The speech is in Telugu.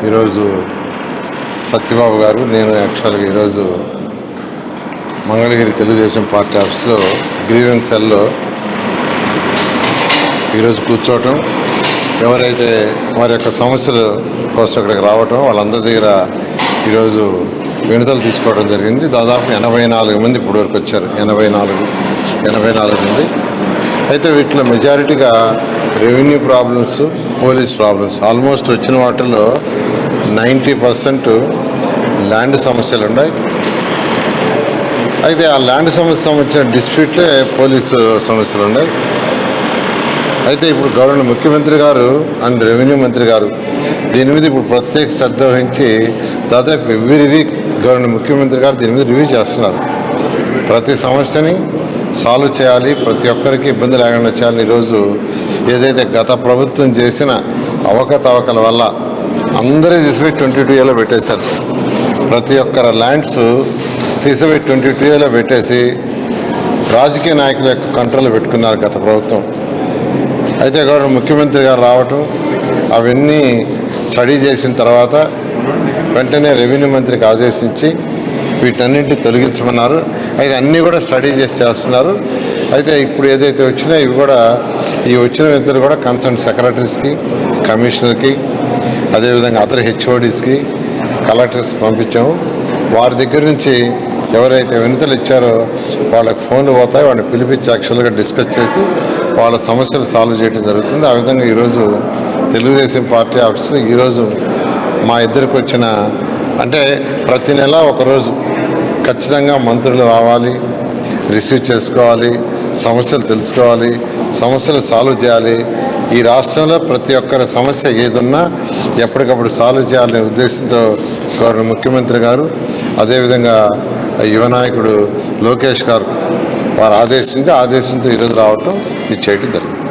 ఈరోజు సత్యబాబు గారు నేను యాక్చువల్గా ఈరోజు మంగళగిరి తెలుగుదేశం పార్టీ ఆఫీస్లో గ్రీవెన్స్ సెల్లో ఈరోజు కూర్చోవటం, ఎవరైతే వారి యొక్క సమస్యల కోసం ఇక్కడికి రావటం, వాళ్ళందరి దగ్గర ఈరోజు వినతులు తీసుకోవడం జరిగింది. దాదాపు 84 మంది ఇప్పటి వరకు వచ్చారు. 84 మంది. అయితే వీటిలో మెజారిటీగా revenue problems, police problems. Almost వచ్చిన వాటిల్లో 90% ల్యాండ్ సమస్యలు ఉన్నాయి. అయితే ఆ ల్యాండ్ సమస్య సంబంధించిన డిస్ప్యూట్లే పోలీసు సమస్యలు ఉన్నాయి. అయితే ఇప్పుడు గవర్నర్ ముఖ్యమంత్రి గారు అండ్ రెవెన్యూ మంత్రి గారు దీని మీద ఇప్పుడు ప్రత్యేక శ్రద్ధ వహించి దాదాపు ఎవ్రీ వీక్ గవర్నర్ ముఖ్యమంత్రి గారు దీని మీద రివ్యూ చేస్తున్నారు. ప్రతి సమస్యని సాల్వ్ చేయాలి, ప్రతి ఒక్కరికి ఇబ్బంది లేకుండా చేయాలి. ఈరోజు ఏదైతే గత ప్రభుత్వం చేసిన అవకతవకల వల్ల అందరూ తీసిపోయి 22Aలో పెట్టేశారు. ప్రతి ఒక్కరి ల్యాండ్స్ తీసిపోయి 22Aలో పెట్టేసి రాజకీయ నాయకుల యొక్క కంట్రోల్లో పెట్టుకున్నారు గత ప్రభుత్వం. అయితే గవర్నర్ ముఖ్యమంత్రి గారు రావటం, అవన్నీ స్టడీ చేసిన తర్వాత వెంటనే రెవెన్యూ మంత్రికి ఆదేశించి వీటన్నింటినీ తొలగించమన్నారు. అయితే అన్నీ కూడా స్టడీ చేస్తున్నారు. అయితే ఇప్పుడు ఏదైతే వచ్చినా ఇవి కూడా ఈ వచ్చిన వ్యక్తులు కూడా కన్సర్న్ సెక్రటరీస్కి, కమిషనర్కి, అదేవిధంగా అదర్ హెచ్ఓడీస్కి, కలెక్టర్స్కి పంపించాము. వారి దగ్గర నుంచి ఎవరైతే వినతులు ఇచ్చారో వాళ్ళకి ఫోన్లు పోతాయి, వాళ్ళని పిలిపించి యాక్చువల్గా డిస్కస్ చేసి వాళ్ళ సమస్యలు సాల్వ్ చేయడం జరుగుతుంది. ఆ విధంగా ఈరోజు తెలుగుదేశం పార్టీ ఆఫీస్లో ఈరోజు మా ఇద్దరికి వచ్చిన, అంటే ప్రతి నెల ఒకరోజు ఖచ్చితంగా మంత్రులు రావాలి, రిసీవ్ చేసుకోవాలి, సమస్యలు తెలుసుకోవాలి, సమస్యలు సాల్వ్ చేయాలి. ఈ రాష్ట్రంలో ప్రతి ఒక్కరి సమస్య ఏదున్నా ఎప్పటికప్పుడు సాల్వ్ చేయాలనే ఉద్దేశంతో గవర్నర్ ముఖ్యమంత్రి గారు, అదేవిధంగా యువ నాయకుడు లోకేష్ గారు వారు ఆదేశించి ఈరోజు రావటం ఇది చేయటం జరిగింది.